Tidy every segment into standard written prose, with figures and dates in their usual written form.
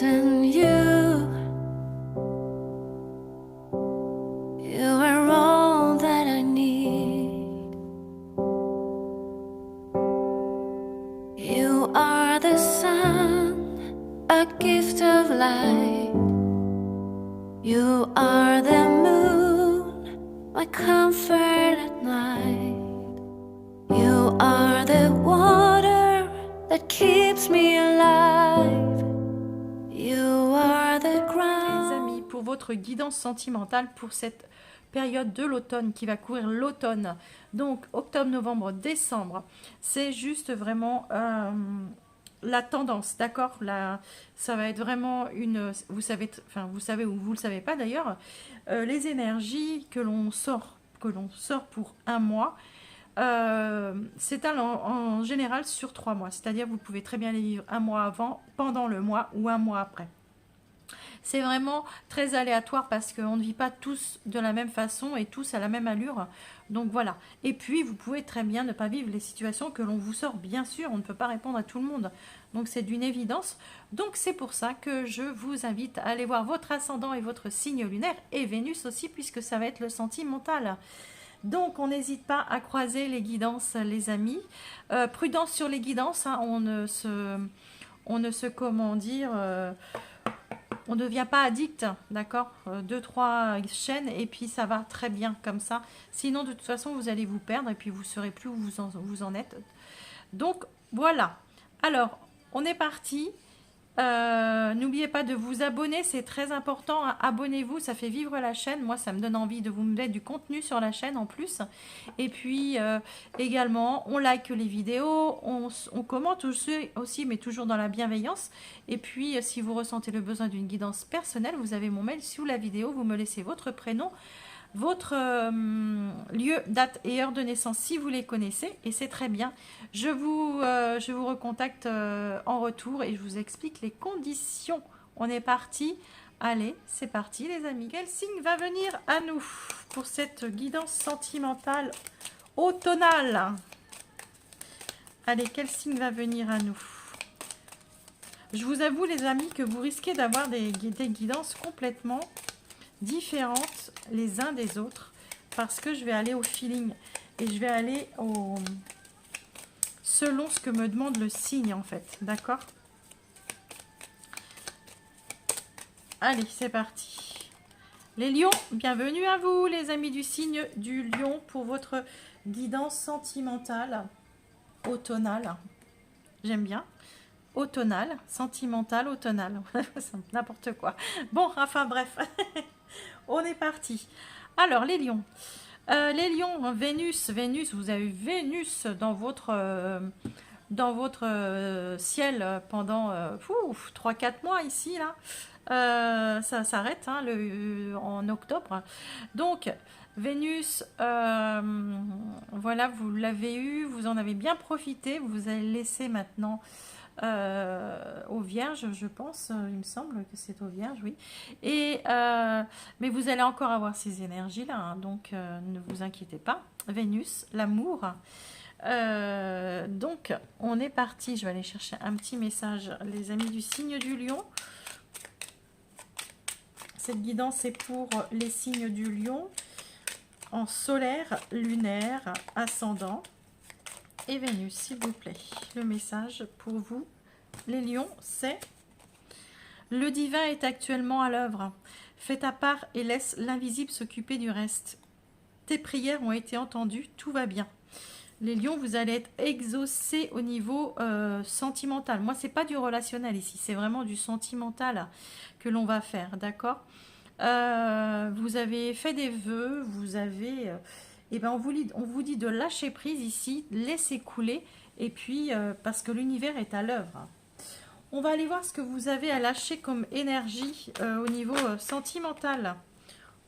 in you. You are all that I need. You are the sun, a gift of light. You are the moon, my comfort at night. You are the water that keeps me alive. You are the ground. Les amis, pour votre guidance sentimentale pour cette période de l'automne qui va couvrir l'automne, donc octobre, novembre, décembre, c'est juste vraiment la tendance, d'accord? Ça va être vraiment une, vous savez, enfin vous savez ou vous le savez pas d'ailleurs, les énergies que l'on sort pour un mois. S'étale en général sur 3 mois, c'est-à-dire vous pouvez très bien les vivre un mois avant, pendant le mois ou un mois après. C'est vraiment très aléatoire parce qu'on ne vit pas tous de la même façon et tous à la même allure. Donc voilà. Et puis vous pouvez très bien ne pas vivre les situations que l'on vous sort. Bien sûr, on ne peut pas répondre à tout le monde. Donc c'est d'une évidence. Donc c'est pour ça que je vous invite à aller voir votre ascendant et votre signe lunaire et Vénus aussi puisque ça va être le sentimental. Donc, on n'hésite pas à croiser les guidances, les amis. Prudence sur les guidances, hein, on ne se, comment dire, on ne devient pas addict, d'accord? 2-3 chaînes et puis ça va très bien comme ça. Sinon, de toute façon, vous allez vous perdre et puis vous ne saurez plus où vous en êtes. Donc, voilà. Alors, on est parti. N'oubliez pas de vous abonner, c'est très important, hein. Abonnez-vous, ça fait vivre la chaîne. Moi, ça me donne envie de vous mettre du contenu sur la chaîne en plus. Et puis, également, on like les vidéos, on commente aussi, mais toujours dans la bienveillance. Et puis, si vous ressentez le besoin d'une guidance personnelle, vous avez mon mail sous la vidéo, vous me laissez votre prénom, votre lieu, date et heure de naissance si vous les connaissez et c'est très bien. Je vous recontacte en retour et je vous explique les conditions. On est parti. Allez, c'est parti les amis. Quel signe va venir à nous pour cette guidance sentimentale automnale? Allez, quel signe va venir à nous? Je vous avoue les amis que vous risquez d'avoir des guidances complètement différentes les uns des autres parce que je vais aller au feeling et je vais aller selon ce que me demande le signe en fait, d'accord? Allez, c'est parti. Les lions, bienvenue à vous les amis du signe du lion pour votre guidance sentimentale automnale. J'aime bien. Automnale, sentimentale, automnale. N'importe quoi. Bon, enfin bref. On est parti. Alors, les lions. Les lions, Vénus, vous avez Vénus dans votre ciel pendant 3-4 mois ici, là. Ça s'arrête hein, en octobre. Donc, Vénus, voilà, vous l'avez eu, vous en avez bien profité, vous allez laisser maintenant aux vierges, je pense, il me semble que c'est aux vierges, oui. Et, mais vous allez encore avoir ces énergies-là, hein, donc ne vous inquiétez pas. Vénus, l'amour. Donc, on est parti. Je vais aller chercher un petit message, les amis du signe du lion. Cette guidance est pour les signes du lion en solaire, lunaire, ascendant et Vénus, s'il vous plaît. Le message pour vous, les lions, c'est: le divin est actuellement à l'œuvre. Fais ta part et laisse l'invisible s'occuper du reste. Tes prières ont été entendues, tout va bien. Les lions, vous allez être exaucés au niveau sentimental. Moi, c'est pas du relationnel ici, c'est vraiment du sentimental que l'on va faire, d'accord? Vous avez fait des vœux, vous avez... et ben on vous dit de lâcher prise ici, laisser couler, et puis parce que l'univers est à l'œuvre. On va aller voir ce que vous avez à lâcher comme énergie au niveau sentimental.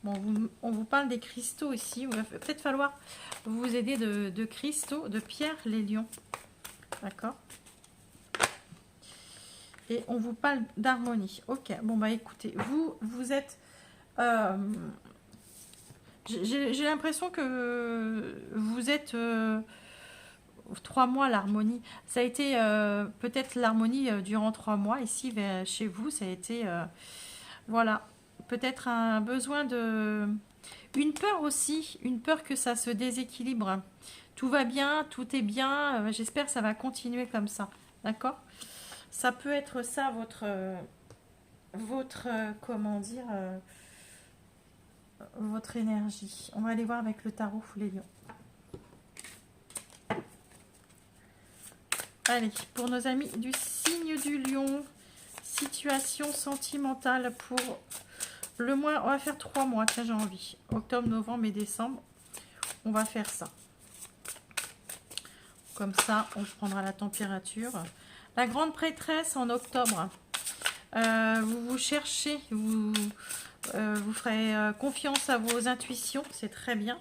Bon, on vous parle des cristaux ici. Il va peut-être falloir vous aider de cristaux, de pierres, les lions. D'accord? Et on vous parle d'harmonie. Ok, bon bah écoutez, vous êtes... j'ai l'impression que vous êtes 3 mois l'harmonie. Ça a été peut-être l'harmonie durant 3 mois ici chez vous. Ça a été voilà, peut-être un besoin de... Une peur aussi, une peur que ça se déséquilibre. Tout va bien, tout est bien. J'espère que ça va continuer comme ça. D'accord? Ça peut être ça comment dire, votre énergie. On va aller voir avec le tarot les lions. Allez, pour nos amis du signe du lion, situation sentimentale pour le mois, on va faire 3 mois, tiens j'ai envie. Octobre, novembre et décembre, on va faire ça. Comme ça, on prendra la température. La grande prêtresse en octobre. Vous vous cherchez, vous ferez confiance à vos intuitions, c'est très bien.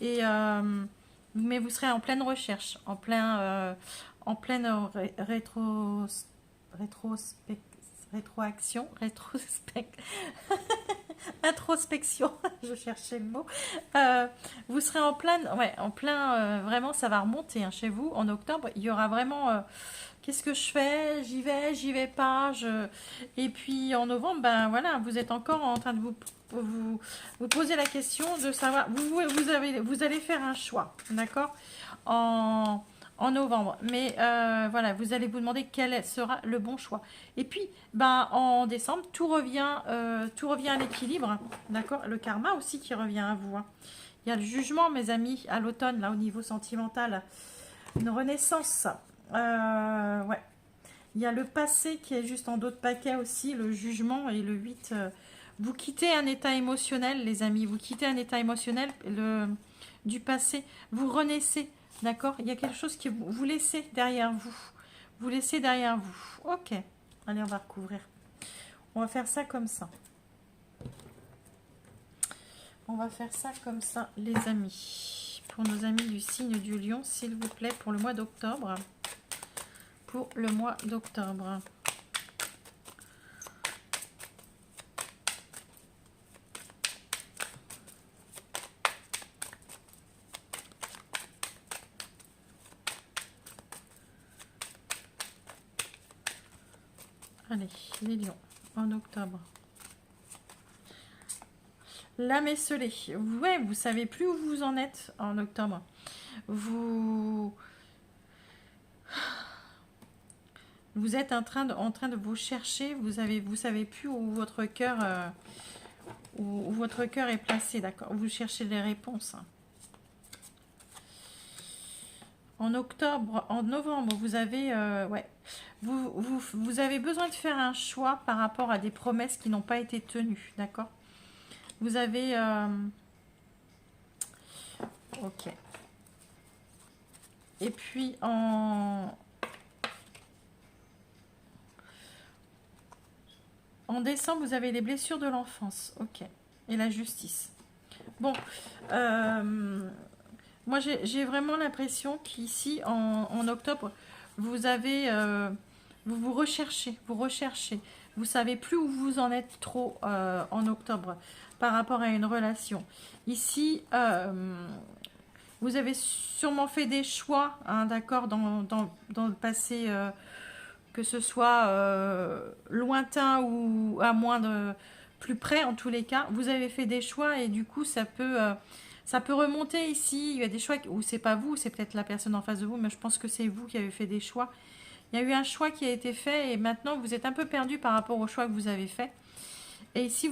Et, mais vous serez en pleine recherche, en pleine introspection, je cherchais le mot. Vous serez en plein, vraiment, ça va remonter hein, chez vous en octobre. Il y aura vraiment, qu'est-ce que je fais? J'y vais pas. Et puis en novembre, ben voilà, vous êtes encore en train de vous poser la question de savoir, vous allez faire un choix, d'accord? En novembre. Mais voilà, vous allez vous demander quel sera le bon choix. Et puis, ben, en décembre, tout revient à l'équilibre. D'accord? Le karma aussi qui revient à vous. Hein. Il y a le jugement, mes amis, à l'automne, là, au niveau sentimental. Une renaissance. Ouais. Il y a le passé qui est juste en dos de paquet aussi, le jugement et le 8. Vous quittez un état émotionnel, les amis. Vous quittez un état émotionnel du passé. Vous renaissez. D'accord? Il y a quelque chose que vous laissez derrière vous. Vous laissez derrière vous. Ok. Allez, on va recouvrir. On va faire ça comme ça. On va faire ça comme ça, les amis. Pour nos amis du signe du lion, s'il vous plaît, pour le mois d'octobre. Pour le mois d'octobre. Allez, les lions, en octobre. L'âme esselée. Ouais, vous savez plus où vous en êtes en octobre. Vous êtes en train de vous chercher. Vous savez plus où votre cœur est placé. D'accord. Vous cherchez les réponses. En octobre, en novembre, vous avez ouais. Vous avez besoin de faire un choix par rapport à des promesses qui n'ont pas été tenues, d'accord? Vous avez... ok. Et puis, en décembre, vous avez les blessures de l'enfance, ok. Et la justice. Bon, moi, j'ai vraiment l'impression qu'ici, en octobre, vous avez... vous recherchez. Vous savez plus où vous en êtes trop en octobre par rapport à une relation. Ici, vous avez sûrement fait des choix, hein, d'accord, dans le passé, que ce soit lointain ou à moins de plus près, en tous les cas. Vous avez fait des choix et du coup, ça peut remonter ici. Il y a des choix où c'est pas vous, c'est peut-être la personne en face de vous, mais je pense que c'est vous qui avez fait des choix. Il y a eu un choix qui a été fait et maintenant vous êtes un peu perdu par rapport au choix que vous avez fait. Et ici,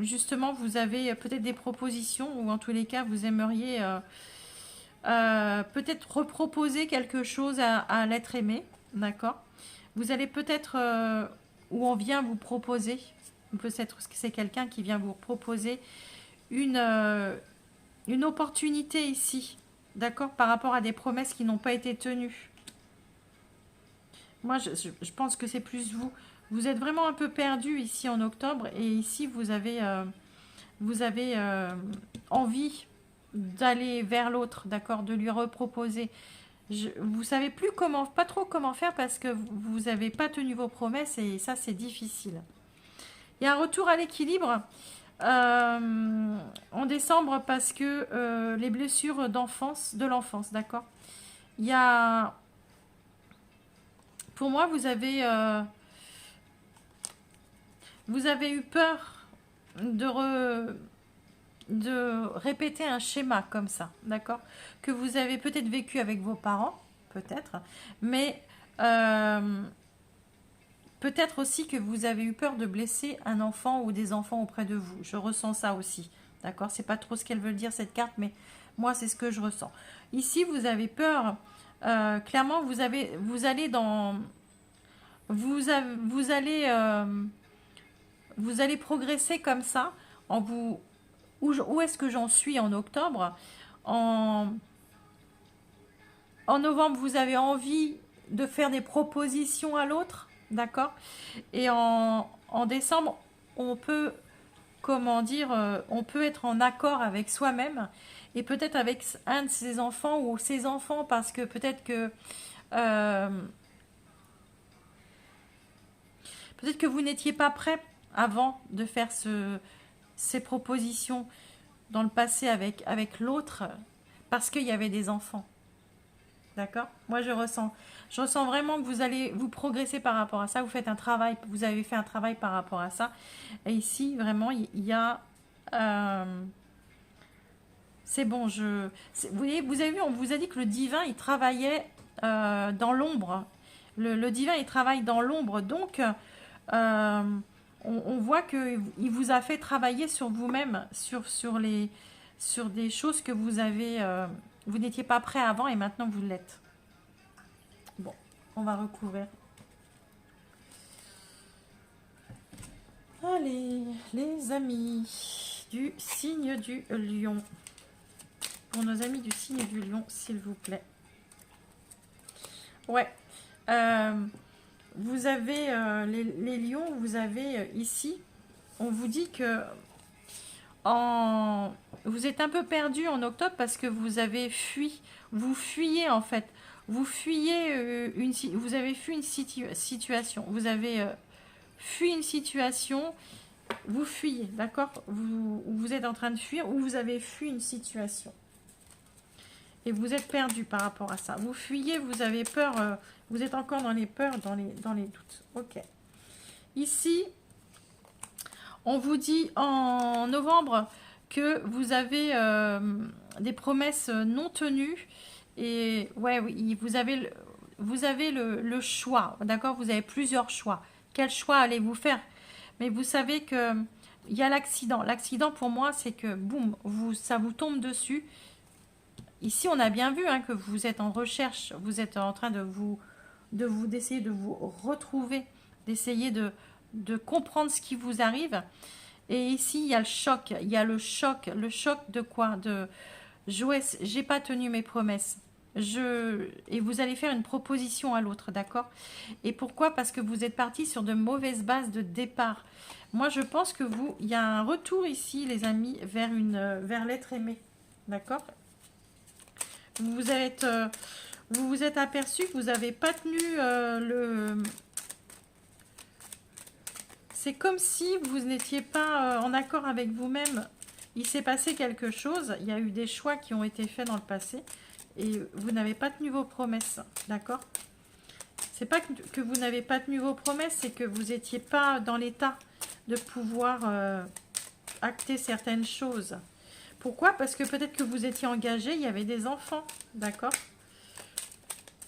justement, vous avez peut-être des propositions ou en tous les cas, vous aimeriez peut-être reproposer quelque chose à l'être aimé. D'accord? Vous allez peut-être, ou on vient vous proposer, peut-être que c'est quelqu'un qui vient vous proposer une opportunité ici. D'accord? Par rapport à des promesses qui n'ont pas été tenues. Moi, je pense que c'est plus vous. Vous êtes vraiment un peu perdu ici en octobre. Et ici, vous avez envie d'aller vers l'autre, d'accord, de lui reproposer. Vous savez plus comment, pas trop comment faire parce que vous n'avez pas tenu vos promesses et ça, c'est difficile. Il y a un retour à l'équilibre. En décembre, parce que les blessures d'enfance, de l'enfance, d'accord. Il y a, pour moi, vous avez eu peur de répéter un schéma comme ça, d'accord? Que vous avez peut-être vécu avec vos parents, peut-être, mais peut-être aussi que vous avez eu peur de blesser un enfant ou des enfants auprès de vous. Je ressens ça aussi, d'accord? C'est pas trop ce qu'elle veut dire cette carte, mais moi c'est ce que je ressens. Ici, vous avez peur. Clairement, vous allez dans, vous allez vous allez progresser comme ça en vous. Où est-ce que j'en suis en octobre? En, en novembre, vous avez envie de faire des propositions à l'autre, d'accord? Et en décembre, on peut, comment dire, on peut être en accord avec soi-même et peut-être avec un de ses enfants ou ses enfants parce que euh, peut-être que vous n'étiez pas prêt avant de faire ces propositions dans le passé avec l'autre parce qu'il y avait des enfants. D'accord? Moi, je ressens vraiment que vous allez vous progresser par rapport à ça. Vous faites un travail, vous avez fait un travail par rapport à ça. Et ici, vraiment, il y a. C'est bon, vous voyez, vous avez vu, on vous a dit que le divin, il travaillait dans l'ombre. Le divin, il travaille dans l'ombre. Donc, on voit qu'il vous a fait travailler sur vous-même, sur des choses que vous n'étiez pas prêt avant et maintenant vous l'êtes. Bon, on va recouvrir. Allez, les amis du signe du lion. Pour nos amis du signe du lion, s'il vous plaît. Ouais. Vous avez les lions, vous avez ici, on vous dit que vous êtes un peu perdu en octobre parce que vous avez fui, vous fuyez en fait, vous fuyez vous avez fui une situation, vous avez fui une situation, vous fuyez, d'accord? Vous êtes en train de fuir ou vous avez fui une situation. Et vous êtes perdu par rapport à ça. Vous fuyez, vous avez peur, vous êtes encore dans les peurs, dans les doutes. Ok. Ici, on vous dit en novembre que vous avez des promesses non tenues. Et ouais, oui, vous avez le choix, d'accord? Vous avez plusieurs choix. Quel choix allez-vous faire? Mais vous savez que il y a l'accident. L'accident pour moi, c'est que boum, ça vous tombe dessus. Ici, on a bien vu que vous êtes en recherche, vous êtes en train d'essayer de vous retrouver, d'essayer de comprendre ce qui vous arrive. Et ici, il y a le choc. Il y a le choc. Le choc de quoi? De Joël, j'ai pas tenu mes promesses. Et vous allez faire une proposition à l'autre, d'accord? Et pourquoi? Parce que vous êtes parti sur de mauvaises bases de départ. Moi, je pense que il y a un retour ici, les amis, vers l'être aimé, d'accord? Vous vous êtes aperçu que vous n'avez pas tenu C'est comme si vous n'étiez pas en accord avec vous-même. Il s'est passé quelque chose. Il y a eu des choix qui ont été faits dans le passé. Et vous n'avez pas tenu vos promesses. D'accord? C'est pas que vous n'avez pas tenu vos promesses, c'est que vous n'étiez pas dans l'état de pouvoir acter certaines choses. Pourquoi? Parce que peut-être que vous étiez engagé, il y avait des enfants, d'accord?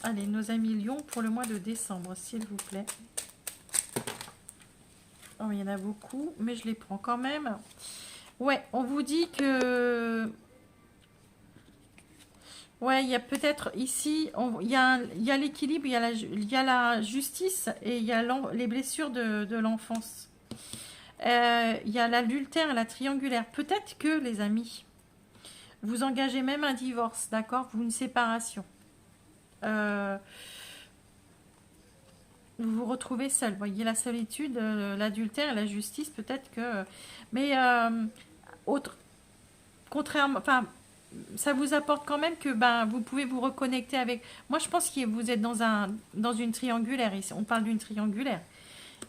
Allez, nos amis lions pour le mois de décembre, s'il vous plaît. Oh, il y en a beaucoup, mais je les prends quand même. Ouais, on vous dit que... Ouais, il y a peut-être ici, il y a l'équilibre, il y a la justice et il y a les blessures de l'enfance. Il y a l'adultère et la triangulaire. Peut-être que, les amis, vous engagez même un divorce, d'accord? Ou une séparation. Vous vous retrouvez seul. Vous voyez la solitude, l'adultère et la justice, peut-être que... Mais, contrairement... Enfin, ça vous apporte quand même que vous pouvez vous reconnecter avec... Moi, je pense que vous êtes dans une triangulaire ici. On parle d'une triangulaire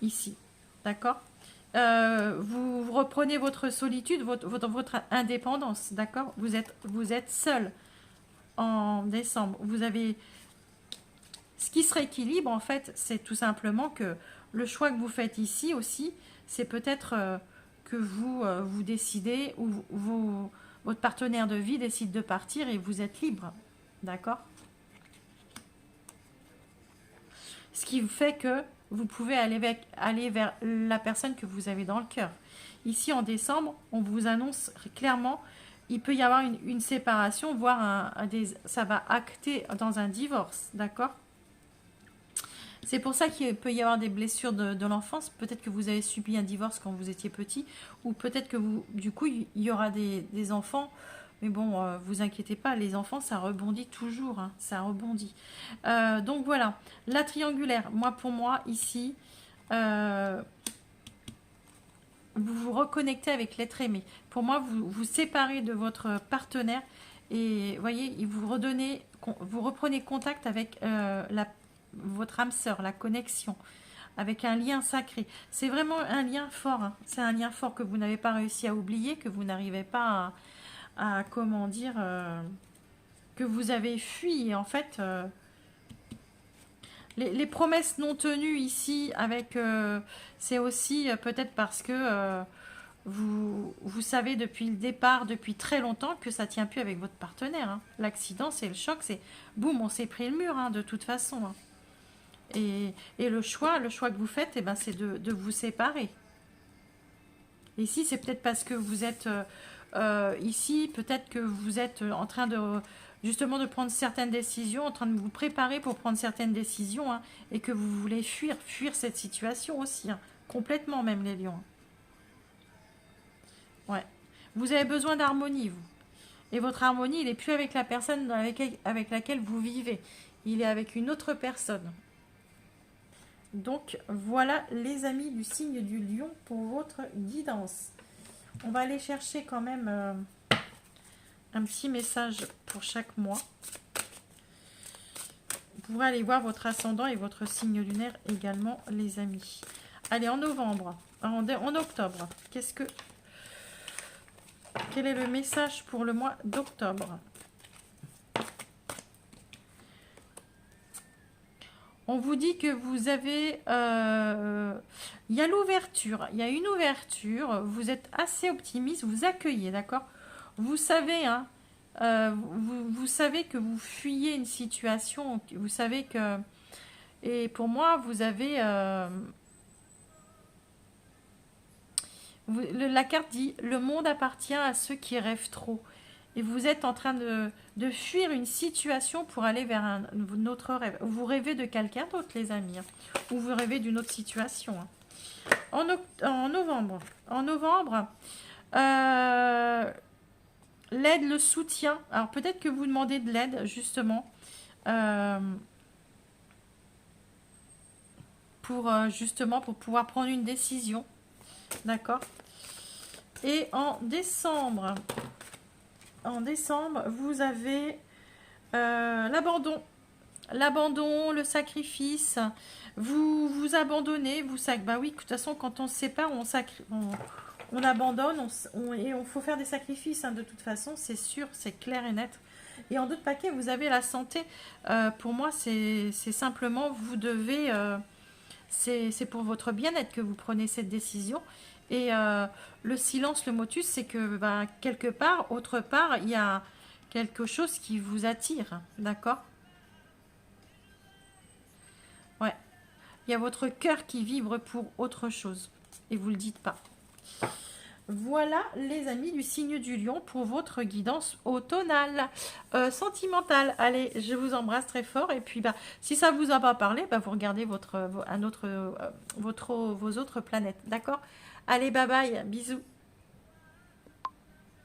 ici. D'accord? vous reprenez votre solitude, votre indépendance, d'accord? Vous êtes seul en décembre. Vous avez... Ce qui se rééquilibre, en fait, c'est tout simplement que le choix que vous faites ici aussi, c'est peut-être que vous décidez, ou votre partenaire de vie décide de partir et vous êtes libre, d'accord? Ce qui fait que vous pouvez aller vers la personne que vous avez dans le cœur. Ici, en décembre, on vous annonce clairement, il peut y avoir une séparation, voire ça va acter dans un divorce, d'accord? C'est pour ça qu'il peut y avoir des blessures de l'enfance. Peut-être que vous avez subi un divorce quand vous étiez petit, ou peut-être que du coup, il y aura des enfants. Mais bon, vous inquiétez pas, les enfants, ça rebondit toujours, hein, ça rebondit. Donc voilà, la triangulaire, pour moi, ici, vous vous reconnectez avec l'être aimé. Pour moi, vous vous séparez de votre partenaire et voyez, vous reprenez contact avec votre âme sœur, la connexion, avec un lien sacré. C'est vraiment un lien fort, hein. C'est un lien fort que vous n'avez pas réussi à oublier, que vous n'arrivez pas à comment dire, que vous avez fui. Et en fait, les promesses non tenues ici, c'est aussi peut-être parce que vous savez depuis le départ, depuis très longtemps, que ça tient plus avec votre partenaire, hein. L'accident, c'est le choc, c'est boum, on s'est pris le mur, hein, de toute façon, hein. Et le choix que vous faites, eh ben, c'est de vous séparer. Ici, c'est peut-être parce que vous êtes ici, peut-être que vous êtes en train justement de prendre certaines décisions, en train de vous préparer pour prendre certaines décisions, hein, et que vous voulez fuir cette situation aussi, hein, complètement même, les lions. Ouais. Vous avez besoin d'harmonie, vous. Et votre harmonie, il n'est plus avec la personne avec laquelle vous vivez. Il est avec une autre personne. Donc, voilà les amis du signe du lion pour votre guidance. On va aller chercher quand même un petit message pour chaque mois. Vous pourrez aller voir votre ascendant et votre signe lunaire également, les amis. Allez, en novembre, en octobre, quel est le message pour le mois d'octobre? On vous dit que vous avez... il y a l'ouverture. Il y a une ouverture. Vous êtes assez optimiste. Vous accueillez, d'accord? Vous savez, hein, vous savez que vous fuyez une situation. Vous savez que... Et pour moi, vous avez... la carte dit « Le monde appartient à ceux qui rêvent trop ». Et vous êtes en train de fuir une situation pour aller vers un autre rêve. Vous rêvez de quelqu'un d'autre, les amis, hein, ou vous rêvez d'une autre situation, hein. En novembre, l'aide, le soutien. Alors peut-être que vous demandez de l'aide, justement, pour pouvoir prendre une décision. D'accord? Et en décembre, vous avez l'abandon. L'abandon, le sacrifice. Vous abandonnez. Bah oui, de toute façon, quand on se sépare, on abandonne. Et on faut faire des sacrifices, hein, de toute façon, c'est sûr, c'est clair et net. Et en d'autres paquets, vous avez la santé. Pour moi, c'est simplement, vous devez... c'est pour votre bien-être que vous prenez cette décision. Et le silence, le motus, c'est que quelque part, autre part, il y a quelque chose qui vous attire, d'accord? Ouais. Il y a votre cœur qui vibre pour autre chose. Et vous ne le dites pas. Voilà, les amis du signe du lion, pour votre guidance automnale. Sentimentale. Allez, je vous embrasse très fort. Et puis, si ça ne vous a pas parlé, vous regardez vos autres planètes, d'accord? Allez, bye bye, bisous.